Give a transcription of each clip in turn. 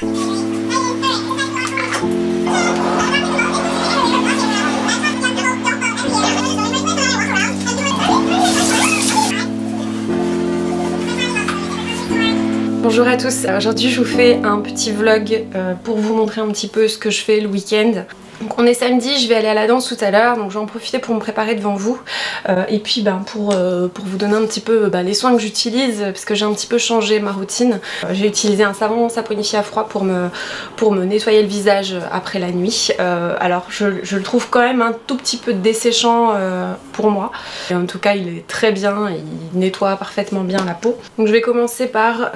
Bonjour à tous, aujourd'hui je vous fais un petit vlog pour vous montrer un petit peu ce que je fais le week-end. Donc on est samedi, je vais aller à la danse tout à l'heure, donc je vais en profiter pour me préparer devant vous et puis pour vous donner un petit peu les soins que j'utilise parce que j'ai un petit peu changé ma routine. J'ai utilisé un savon saponifié à froid pour me nettoyer le visage après la nuit. Alors je le trouve quand même un tout petit peu desséchant pour moi. Et en tout cas il est très bien, il nettoie parfaitement bien la peau. Donc je vais commencer par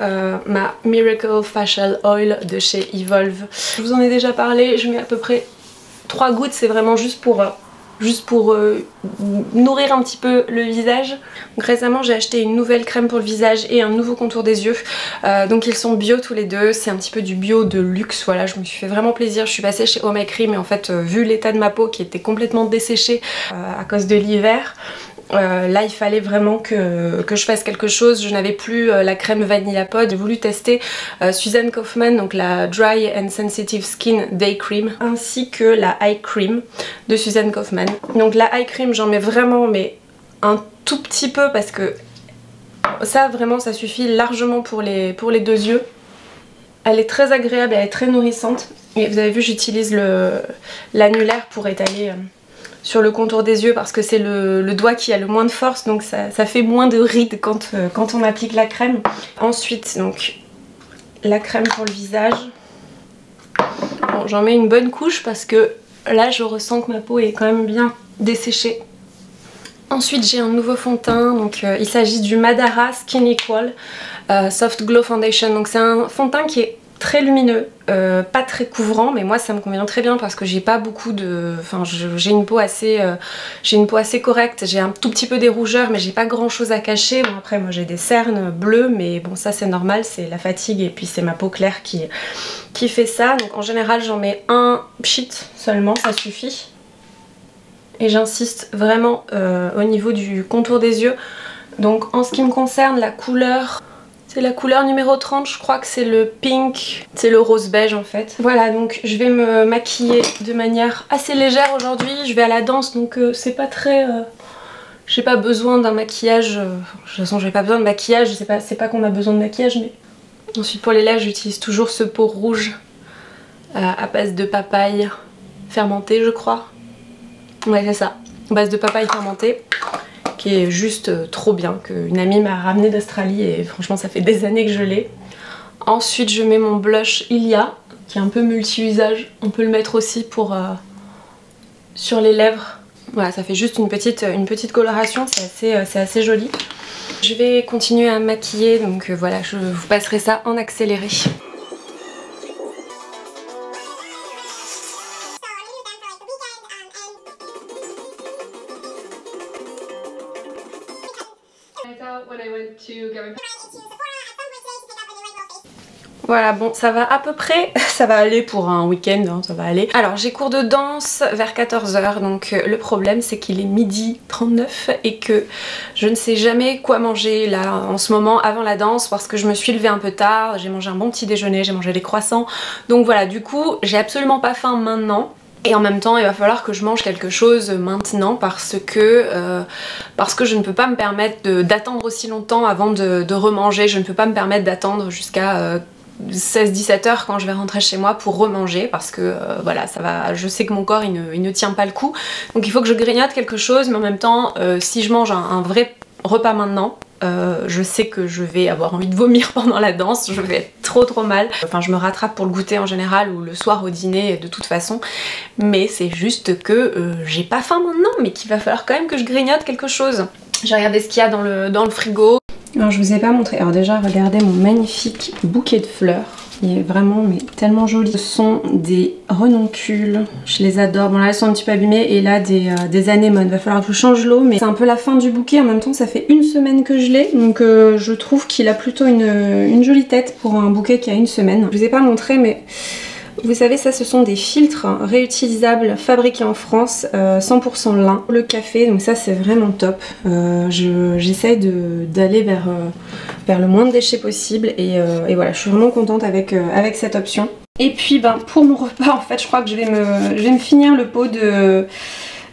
ma Miracle Facial Oil de chez Evolve. Je vous en ai déjà parlé, je mets à peu près 3 gouttes, c'est vraiment juste pour nourrir un petit peu le visage. Donc récemment j'ai acheté une nouvelle crème pour le visage et un nouveau contour des yeux. Donc ils sont bio tous les deux, c'est un petit peu du bio de luxe, voilà, je me suis fait vraiment plaisir. Je suis passée chez Oh My Cream et en fait vu l'état de ma peau qui était complètement desséchée à cause de l'hiver, là il fallait vraiment que je fasse quelque chose. Je n'avais plus la crème Vanilla Pod. J'ai voulu tester Susan Kaufman, donc la Dry and Sensitive Skin Day Cream, ainsi que la Eye Cream de Susan Kaufman. Donc la Eye Cream j'en mets vraiment mais un tout petit peu parce que ça vraiment ça suffit largement pour les deux yeux. Elle est très agréable, elle est très nourrissante et vous avez vu j'utilise l'annulaire pour étaler sur le contour des yeux parce que c'est le doigt qui a le moins de force, donc ça fait moins de rides quand on applique la crème. Ensuite donc la crème pour le visage. Bon, j'en mets une bonne couche parce que là je ressens que ma peau est quand même bien desséchée. Ensuite j'ai un nouveau fond de teint, donc il s'agit du Madara Skin Equal Soft Glow Foundation. Donc c'est un fond de teint qui est très lumineux, pas très couvrant, mais moi ça me convient très bien parce que j'ai pas beaucoup de... Enfin j'ai une peau assez correcte, j'ai un tout petit peu des rougeurs mais j'ai pas grand chose à cacher. Bon après moi j'ai des cernes bleues mais bon ça c'est normal, c'est la fatigue et puis c'est ma peau claire qui fait ça. Donc en général j'en mets un pchit seulement, ça suffit. Et j'insiste vraiment au niveau du contour des yeux. Donc en ce qui me concerne la couleur... C'est la couleur numéro 30, je crois que c'est le pink, c'est le rose beige en fait. Voilà, donc je vais me maquiller de manière assez légère aujourd'hui. Je vais à la danse donc c'est pas très... j'ai pas besoin d'un maquillage, de toute façon j'ai pas besoin de maquillage, c'est pas qu'on a besoin de maquillage mais... Ensuite pour les lèvres j'utilise toujours ce pot rouge à base de papaye fermentée je crois. Ouais c'est ça, à base de papaye fermentée. Qui est juste trop bien, qu'une amie m'a ramené d'Australie et franchement ça fait des années que je l'ai. Ensuite je mets mon blush Ilia qui est un peu multi-usage, on peut le mettre aussi pour sur les lèvres. Voilà, ça fait juste une petite coloration, c'est assez joli. Je vais continuer à maquiller, donc voilà, je vous passerai ça en accéléré. Voilà, bon ça va à peu près, ça va aller pour un week-end, hein, ça va aller. Alors j'ai cours de danse vers 14 h, donc le problème c'est qu'il est midi 39 et que je ne sais jamais quoi manger là en ce moment avant la danse parce que je me suis levée un peu tard, j'ai mangé un bon petit déjeuner, j'ai mangé des croissants. Donc voilà, du coup j'ai absolument pas faim maintenant. Et en même temps il va falloir que je mange quelque chose maintenant parce que je ne peux pas me permettre d'attendre aussi longtemps avant de remanger. Je ne peux pas me permettre d'attendre jusqu'à 16-17 h quand je vais rentrer chez moi pour remanger parce que voilà ça va, je sais que mon corps il ne tient pas le coup. Donc il faut que je grignote quelque chose mais en même temps si je mange un vrai repas maintenant, je sais que je vais avoir envie de vomir pendant la danse, je vais être trop mal. Enfin je me rattrape pour le goûter en général ou le soir au dîner de toute façon, mais c'est juste que j'ai pas faim maintenant mais qu'il va falloir quand même que je grignote quelque chose. J'ai regardé ce qu'il y a dans le frigo. Alors je vous ai pas montré, alors déjà regardez mon magnifique bouquet de fleurs. Il est vraiment mais tellement joli. Ce sont des renoncules, je les adore. Bon là elles sont un petit peu abîmées et là des anémones. Va falloir que je change l'eau mais c'est un peu la fin du bouquet. En même temps ça fait une semaine que je l'ai donc je trouve qu'il a plutôt une jolie tête pour un bouquet qui a une semaine. Je vous ai pas montré mais Vous savez, ça ce sont des filtres réutilisables fabriqués en France, 100% lin. Le café, donc ça c'est vraiment top. J'essaye d'aller vers le moins de déchets possible et voilà, je suis vraiment contente avec cette option. Et puis ben, pour mon repas en fait je crois que je vais me finir le pot de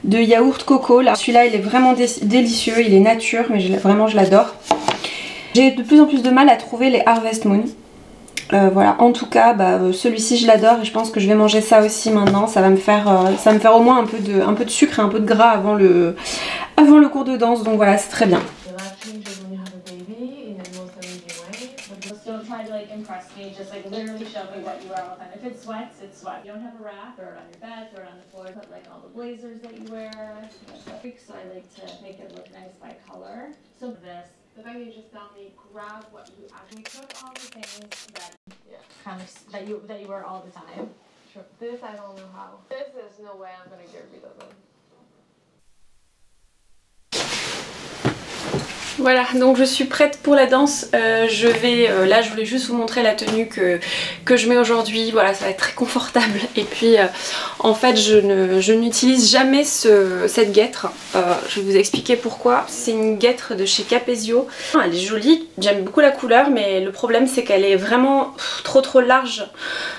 yaourt coco. Là celui-là il est vraiment délicieux, il est nature mais vraiment je l'adore. J'ai de plus en plus de mal à trouver les Harvest Moon. Voilà, en tout cas bah, celui-ci je l'adore et je pense que je vais manger ça aussi maintenant. Ça va me faire au moins un peu de sucre et un peu de gras avant le cours de danse, donc voilà, c'est très bien. Don't try to like impress me, just like literally show me what you wear all the time. If it sweats, it's sweat. You don't have a wrap, throw it on your bed, throw it on the floor, put like all the blazers that you wear. So I like to make it look nice by color. So this, the fact that you just tell me grab what you actually took all the things that kind of that you wear all the time. Sure. This I don't know how. This is no way I'm gonna get rid of them. Voilà, donc je suis prête pour la danse. Là je voulais juste vous montrer la tenue que je mets aujourd'hui. Voilà, ça va être très confortable. Et puis en fait je n'utilise jamais cette guêtre. Je vais vous expliquer pourquoi. C'est une guêtre de chez Capezio. Elle est jolie, j'aime beaucoup la couleur, mais le problème c'est qu'elle est vraiment trop large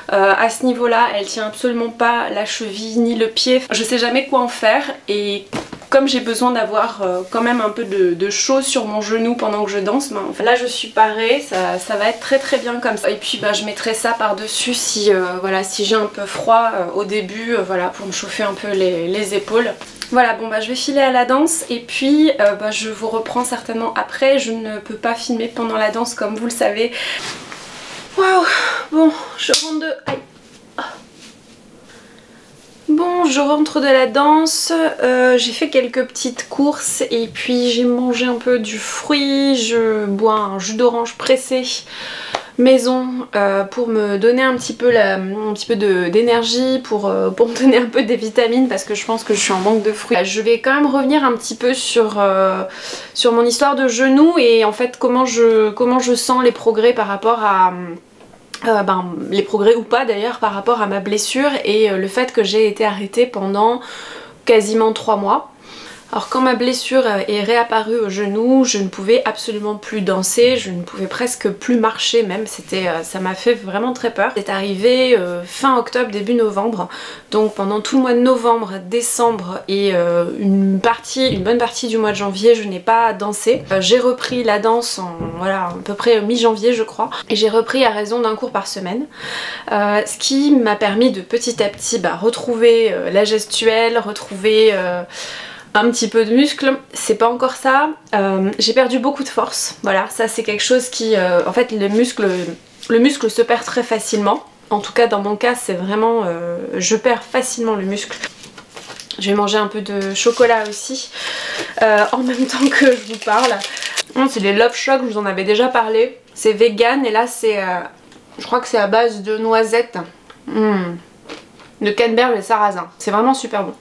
à ce niveau là. Elle tient absolument pas la cheville ni le pied. Je sais jamais quoi en faire et comme j'ai besoin d'avoir quand même un peu de chaud sur mon genou pendant que je danse, ben, là je suis parée, ça va être très bien comme ça. Et puis bah, je mettrai ça par dessus si, voilà, si j'ai un peu froid au début, voilà, pour me chauffer un peu les épaules. Voilà, bon bah je vais filer à la danse et puis bah, je vous reprends certainement après. Je ne peux pas filmer pendant la danse comme vous le savez. Waouh, bon je rentre de... Aïe. Bon, je rentre de la danse, j'ai fait quelques petites courses et puis j'ai mangé un peu du fruit, je bois un jus d'orange pressé maison pour me donner un petit peu d'énergie, pour me donner un peu des vitamines parce que je pense que je suis en manque de fruits. Je vais quand même revenir un petit peu sur mon histoire de genou et en fait comment je sens les progrès par rapport à... les progrès ou pas d'ailleurs par rapport à ma blessure et le fait que j'ai été arrêtée pendant quasiment 3 mois. Alors quand ma blessure est réapparue au genou, je ne pouvais absolument plus danser, je ne pouvais presque plus marcher même, ça m'a fait vraiment très peur. C'est arrivé fin octobre, début novembre, donc pendant tout le mois de novembre, décembre et une bonne partie du mois de janvier, je n'ai pas dansé. J'ai repris la danse voilà, à peu près mi-janvier je crois, et j'ai repris à raison d'un cours par semaine, ce qui m'a permis de petit à petit retrouver la gestuelle, retrouver... un petit peu de muscle, c'est pas encore ça. J'ai perdu beaucoup de force, voilà, ça c'est quelque chose qui... en fait le muscle se perd très facilement. En tout cas dans mon cas c'est vraiment... je perds facilement le muscle. Je vais manger un peu de chocolat aussi en même temps que je vous parle. C'est les Love Shock, je vous en avais déjà parlé. C'est vegan et là c'est... je crois que c'est à base de noisettes, de canneberge et sarrasin. C'est vraiment super bon.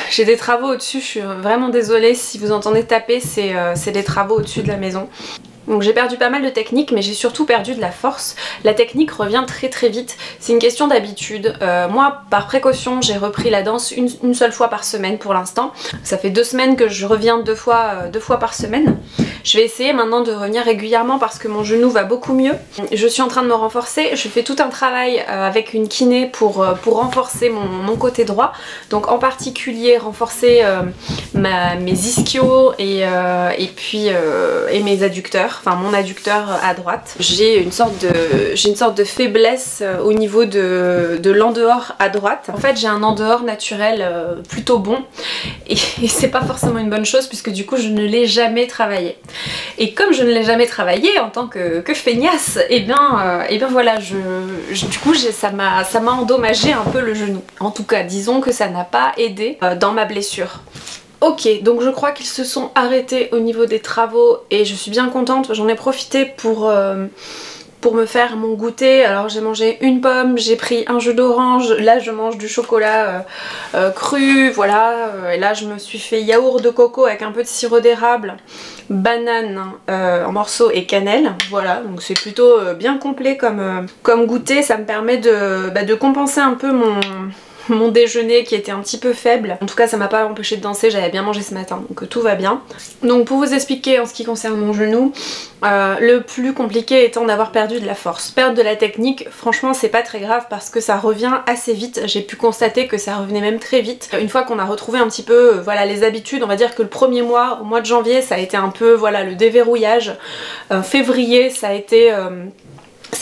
J'ai des travaux au-dessus, je suis vraiment désolée si vous entendez taper, c'est des travaux au-dessus de la maison. Donc j'ai perdu pas mal de technique mais j'ai surtout perdu de la force. La technique revient très vite, c'est une question d'habitude. Moi par précaution j'ai repris la danse une seule fois par semaine pour l'instant. Ça fait 2 semaines que je reviens deux fois par semaine. Je vais essayer maintenant de revenir régulièrement parce que mon genou va beaucoup mieux. Je suis en train de me renforcer, je fais tout un travail avec une kiné pour renforcer mon côté droit. Donc en particulier renforcer mes ischios et mes adducteurs. Enfin mon adducteur à droite. J'ai une sorte de faiblesse au niveau de l'en-dehors à droite. En fait j'ai un en-dehors naturel plutôt bon et c'est pas forcément une bonne chose puisque du coup je ne l'ai jamais travaillé. Et comme je ne l'ai jamais travaillé en tant que feignasse, et bien voilà, du coup ça m'a endommagé un peu le genou. En tout cas disons que ça n'a pas aidé dans ma blessure. Ok, donc je crois qu'ils se sont arrêtés au niveau des travaux et je suis bien contente, j'en ai profité pour pour me faire mon goûter. Alors j'ai mangé une pomme, j'ai pris un jus d'orange, là je mange du chocolat cru, voilà. Et là je me suis fait yaourt de coco avec un peu de sirop d'érable, banane en morceaux et cannelle, voilà. Donc c'est plutôt bien complet comme goûter, ça me permet de compenser un peu mon déjeuner qui était un petit peu faible. En tout cas ça m'a pas empêché de danser, j'avais bien mangé ce matin, donc tout va bien. Donc pour vous expliquer en ce qui concerne mon genou, le plus compliqué étant d'avoir perdu de la force. Perdre de la technique, franchement c'est pas très grave parce que ça revient assez vite. J'ai pu constater que ça revenait même très vite. Une fois qu'on a retrouvé un petit peu voilà, les habitudes, on va dire que le premier mois, au mois de janvier, ça a été un peu voilà, le déverrouillage. Février ça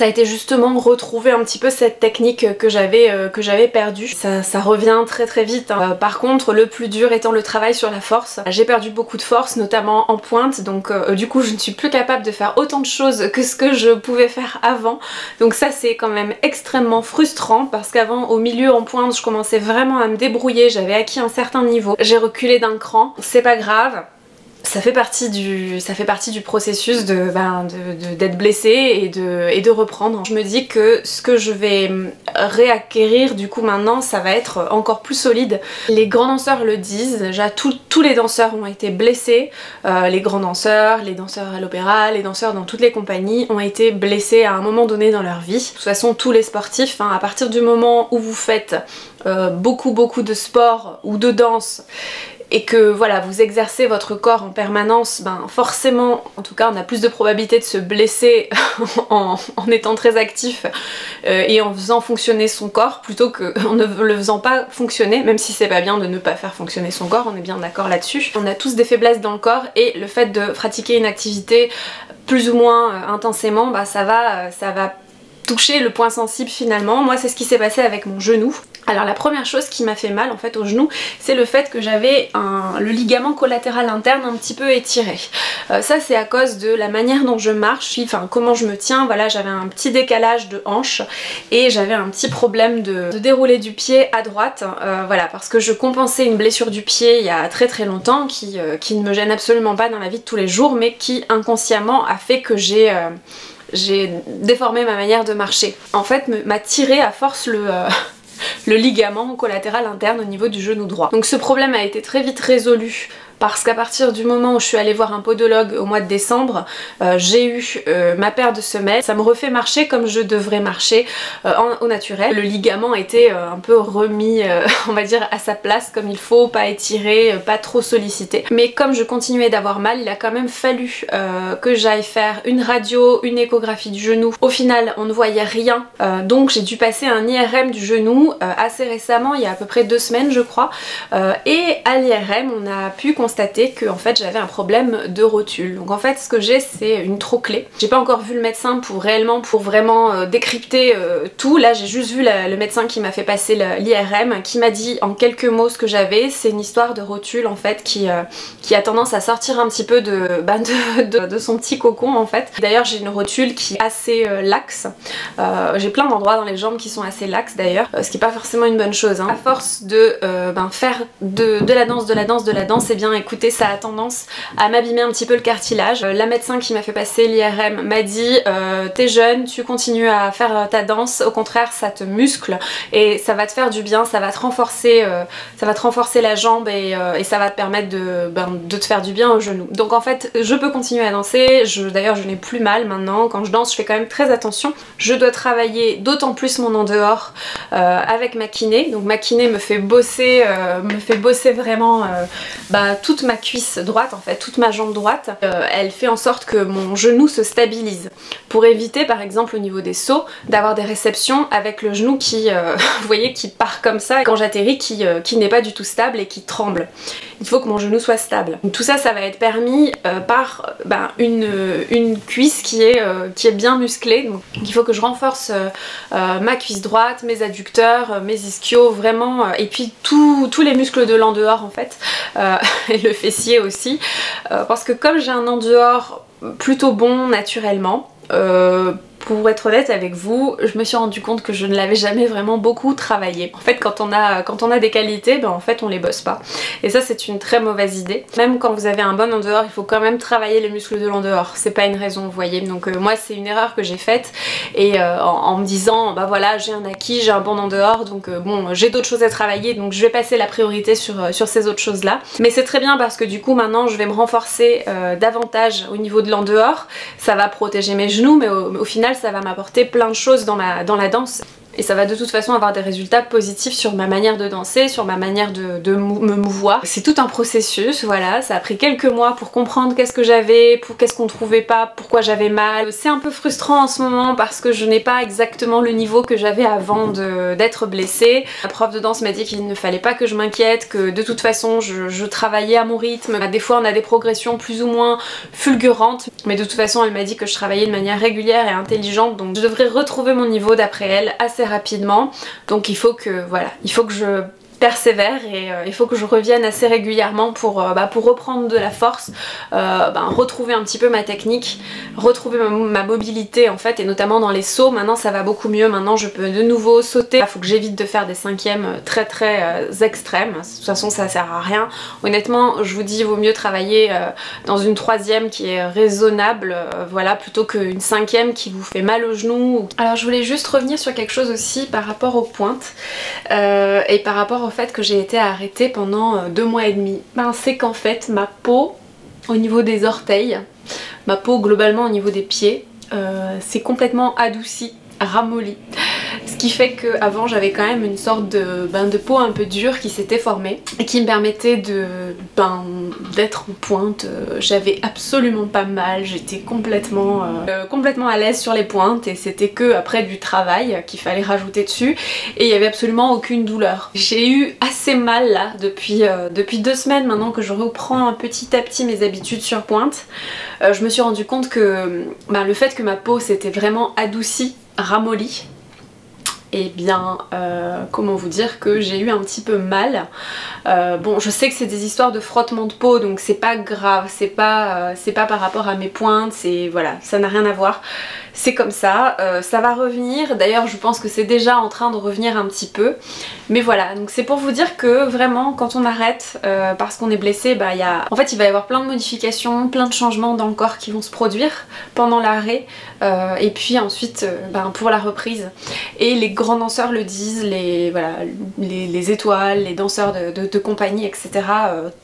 a été justement retrouver un petit peu cette technique que j'avais perdue. Ça revient très très vite. Hein. Par contre, le plus dur étant le travail sur la force. J'ai perdu beaucoup de force, notamment en pointe, donc du coup je ne suis plus capable de faire autant de choses que ce que je pouvais faire avant. Donc ça c'est quand même extrêmement frustrant parce qu'avant au milieu en pointe je commençais vraiment à me débrouiller, j'avais acquis un certain niveau. J'ai reculé d'un cran, c'est pas grave. Ça fait partie du processus d'être blessée et de reprendre. Je me dis que ce que je vais réacquérir du coup maintenant, ça va être encore plus solide. Les grands danseurs le disent, déjà tous les danseurs ont été blessés, les grands danseurs, les danseurs à l'opéra, les danseurs dans toutes les compagnies ont été blessés à un moment donné dans leur vie. De toute façon tous les sportifs, hein, à partir du moment où vous faites beaucoup de sport ou de danse, et que voilà vous exercez votre corps en permanence, ben forcément, en tout cas on a plus de probabilité de se blesser en étant très actif et en faisant fonctionner son corps plutôt qu'en ne le faisant pas fonctionner, même si c'est pas bien de ne pas faire fonctionner son corps, on est bien d'accord là-dessus. On a tous des faiblesses dans le corps et le fait de pratiquer une activité plus ou moins intensément, bah ça va toucher le point sensible finalement. Moi c'est ce qui s'est passé avec mon genou. Alors la première chose qui m'a fait mal en fait au genou, c'est le fait que j'avais le ligament collatéral interne un petit peu étiré. Ça c'est à cause de la manière dont je marche, enfin comment je me tiens, voilà j'avais un petit décalage de hanche et j'avais un petit problème de déroulé du pied à droite, voilà parce que je compensais une blessure du pied il y a très très longtemps qui ne me gêne absolument pas dans la vie de tous les jours mais qui inconsciemment a fait que j'ai déformé ma manière de marcher. En fait m'a tiré à force le ligament collatéral interne au niveau du genou droit. Donc ce problème a été très vite résolu parce qu'à partir du moment où je suis allée voir un podologue au mois de décembre, j'ai eu ma paire de semelles. Ça me refait marcher comme je devrais marcher au naturel. Le ligament a été un peu remis, on va dire, à sa place comme il faut, pas étiré, pas trop sollicité. Mais comme je continuais d'avoir mal, il a quand même fallu que j'aille faire une radio, une échographie du genou. Au final, on ne voyait rien, donc j'ai dû passer un IRM du genou assez récemment, il y a à peu près 2 semaines je crois, et à l'IRM on a pu constater que en fait j'avais un problème de rotule. Donc en fait ce que j'ai c'est une trochlée. J'ai pas encore vu le médecin pour vraiment décrypter tout. Là j'ai juste vu le médecin qui m'a fait passer l'IRM qui m'a dit en quelques mots ce que j'avais. C'est une histoire de rotule en fait qui a tendance à sortir un petit peu de son petit cocon en fait. D'ailleurs j'ai une rotule qui est assez laxe. J'ai plein d'endroits dans les jambes qui sont assez laxes d'ailleurs, ce qui est pas forcément une bonne chose. Hein. À force de faire de la danse, et bien écoutez ça a tendance à m'abîmer un petit peu le cartilage. La médecin qui m'a fait passer l'IRM m'a dit t'es jeune, tu continues à faire ta danse, au contraire ça te muscle et ça va te faire du bien, ça va te renforcer la jambe et ça va te permettre de te faire du bien au genou. Donc en fait je peux continuer à danser, d'ailleurs je n'ai plus mal maintenant, quand je danse je fais quand même très attention. Je dois travailler d'autant plus mon en dehors avec ma kiné, donc ma kiné me fait bosser vraiment toute ma cuisse droite en fait, toute ma jambe droite. Elle fait en sorte que mon genou se stabilise pour éviter par exemple au niveau des sauts d'avoir des réceptions avec le genou qui vous voyez qui part comme ça quand j'atterris, qui n'est pas du tout stable et qui tremble. Il faut que mon genou soit stable. Donc tout ça va être permis par une cuisse qui est bien musclée. Donc il faut que je renforce ma cuisse droite, mes adducteurs, mes ischios vraiment, et puis tous les muscles de l'en dehors en fait, et le fessier aussi, parce que comme j'ai un en dehors plutôt bon naturellement, Pour être honnête avec vous, je me suis rendu compte que je ne l'avais jamais vraiment beaucoup travaillé. En fait, quand on a des qualités, ben en fait on les bosse pas. Et ça c'est une très mauvaise idée. Même quand vous avez un bon en dehors, il faut quand même travailler les muscles de l'en dehors. C'est pas une raison, vous voyez. Donc moi c'est une erreur que j'ai faite et en me disant bah voilà j'ai un acquis, j'ai un bon en dehors, donc bon j'ai d'autres choses à travailler, donc je vais passer la priorité sur ces autres choses là. Mais c'est très bien parce que du coup maintenant je vais me renforcer davantage au niveau de l'en dehors. Ça va protéger mes genoux, mais au final ça va m'apporter plein de choses dans la danse. Et ça va de toute façon avoir des résultats positifs sur ma manière de danser, sur ma manière de me mouvoir. C'est tout un processus, voilà, ça a pris quelques mois pour comprendre qu'est-ce que j'avais, qu'est-ce qu'on trouvait pas, pourquoi j'avais mal. C'est un peu frustrant en ce moment parce que je n'ai pas exactement le niveau que j'avais avant d'être blessée. La prof de danse m'a dit qu'il ne fallait pas que je m'inquiète, que de toute façon je travaillais à mon rythme. Des fois on a des progressions plus ou moins fulgurantes, mais de toute façon elle m'a dit que je travaillais de manière régulière et intelligente, donc je devrais retrouver mon niveau d'après elle assez rapidement. Donc il faut que voilà, il faut que je persévère et il faut que je revienne assez régulièrement pour reprendre de la force, retrouver un petit peu ma technique, retrouver ma mobilité en fait, et notamment dans les sauts. Maintenant ça va beaucoup mieux, maintenant je peux de nouveau sauter. Il faut que j'évite de faire des cinquièmes très extrêmes, de toute façon ça sert à rien. Honnêtement je vous dis il vaut mieux travailler dans une troisième qui est raisonnable, voilà, plutôt qu'une cinquième qui vous fait mal aux genoux. Alors je voulais juste revenir sur quelque chose aussi par rapport aux pointes et par rapport au fait que j'ai été arrêtée pendant 2 mois et demi. C'est qu'en fait ma peau au niveau des orteils, ma peau globalement au niveau des pieds, c'est complètement adoucie, ramollie. Ce qui fait qu'avant j'avais quand même une sorte de peau un peu dure qui s'était formée et qui me permettait d'être en pointe. J'avais absolument pas mal, j'étais complètement à l'aise sur les pointes et c'était que après du travail qu'il fallait rajouter dessus et il n'y avait absolument aucune douleur. J'ai eu assez mal là depuis 2 semaines maintenant que je reprends petit à petit mes habitudes sur pointe. Je me suis rendu compte que le fait que ma peau s'était vraiment adoucie, ramollie, et bien comment vous dire que j'ai eu un petit peu mal. Bon je sais que c'est des histoires de frottement de peau donc c'est pas grave, c'est pas par rapport à mes pointes, c'est voilà, ça n'a rien à voir. C'est comme ça, ça va revenir, d'ailleurs je pense que c'est déjà en train de revenir un petit peu, mais voilà, donc c'est pour vous dire que vraiment quand on arrête parce qu'on est blessé, en fait il va y avoir plein de modifications, plein de changements dans le corps qui vont se produire pendant l'arrêt et puis ensuite pour la reprise. Et les grands danseurs le disent, les étoiles, les danseurs de compagnie, etc.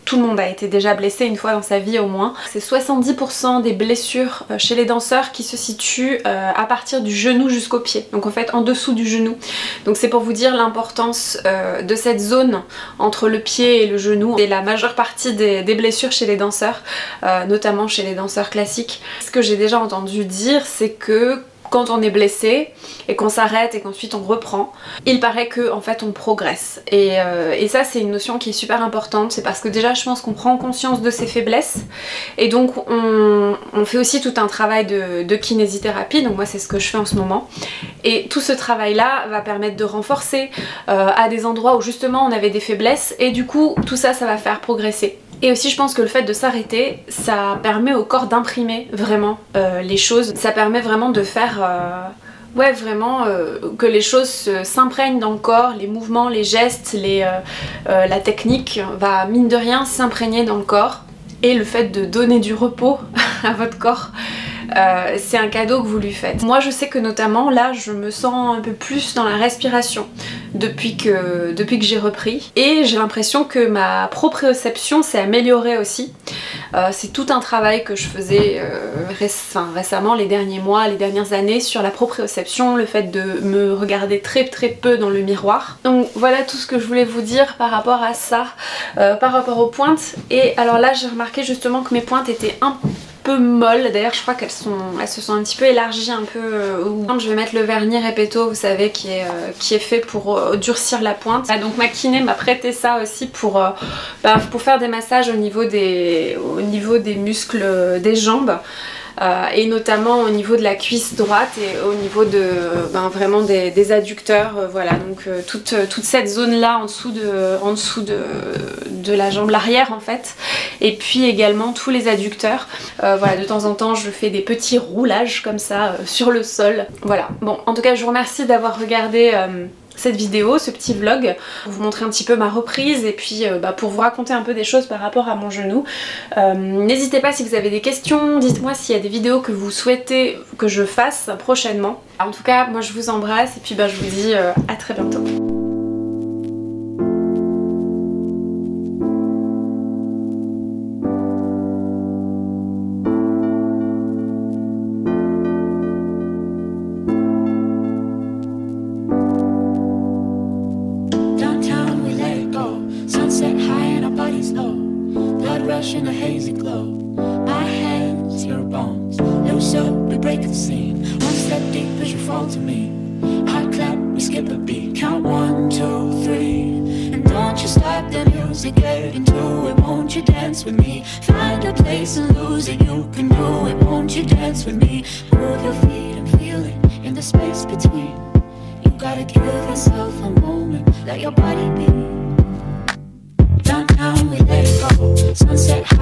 Tout le monde a été déjà blessé une fois dans sa vie au moins. C'est 70% des blessures chez les danseurs qui se situent à partir du genou jusqu'au pied, donc en fait en dessous du genou. Donc c'est pour vous dire l'importance de cette zone entre le pied et le genou. C'est la majeure partie des blessures chez les danseurs, notamment chez les danseurs classiques. Ce que j'ai déjà entendu dire, c'est que quand on est blessé et qu'on s'arrête et qu'ensuite on reprend, il paraît que en fait on progresse. Et ça c'est une notion qui est super importante, c'est parce que déjà je pense qu'on prend conscience de ses faiblesses et donc on fait aussi tout un travail de kinésithérapie, donc moi c'est ce que je fais en ce moment. Et tout ce travail là va permettre de renforcer à des endroits où justement on avait des faiblesses et du coup tout ça ça va faire progresser. Et aussi je pense que le fait de s'arrêter, ça permet au corps d'imprimer vraiment les choses. Ça permet vraiment de faire que les choses s'imprègnent dans le corps, les mouvements, les gestes, la technique va mine de rien s'imprégner dans le corps. Et le fait de donner du repos à votre corps, c'est un cadeau que vous lui faites. Moi je sais que notamment là je me sens un peu plus dans la respiration depuis que j'ai repris et j'ai l'impression que ma proprioception s'est améliorée aussi. C'est tout un travail que je faisais récemment, les derniers mois, les dernières années, sur la proprioception, le fait de me regarder très peu dans le miroir. Donc voilà tout ce que je voulais vous dire par rapport à ça, par rapport aux pointes. Et alors là j'ai remarqué justement que mes pointes étaient un peu molles, d'ailleurs je crois qu'elles se sont un petit peu élargies un peu. Je vais mettre le vernis Repetto, vous savez, qui est fait pour durcir la pointe. Donc ma kiné m'a prêté ça aussi pour faire des massages au niveau des muscles des jambes. et notamment au niveau de la cuisse droite et au niveau de vraiment des adducteurs, voilà, donc toute cette zone là en dessous de la jambe l'arrière en fait, et puis également tous les adducteurs. Voilà, de temps en temps je fais des petits roulages comme ça sur le sol. Voilà, bon, en tout cas je vous remercie d'avoir regardé cette vidéo, ce petit vlog, pour vous montrer un petit peu ma reprise et puis pour vous raconter un peu des choses par rapport à mon genou. N'hésitez pas si vous avez des questions, dites-moi s'il y a des vidéos que vous souhaitez que je fasse prochainement. En tout cas, moi je vous embrasse et puis je vous dis à très bientôt. In a hazy glow, my hands, your bones, loose up, we break the scene. One step deep as you fall to me. I clap, we skip a beat. Count 1, 2, 3. And don't you stop the music, get into it. Won't you dance with me? Find a place and lose it. You can do it. Won't you dance with me? Move your feet and feel it in the space between. You gotta give yourself a moment. Let your body be. Downtown we let it go. Sunset high.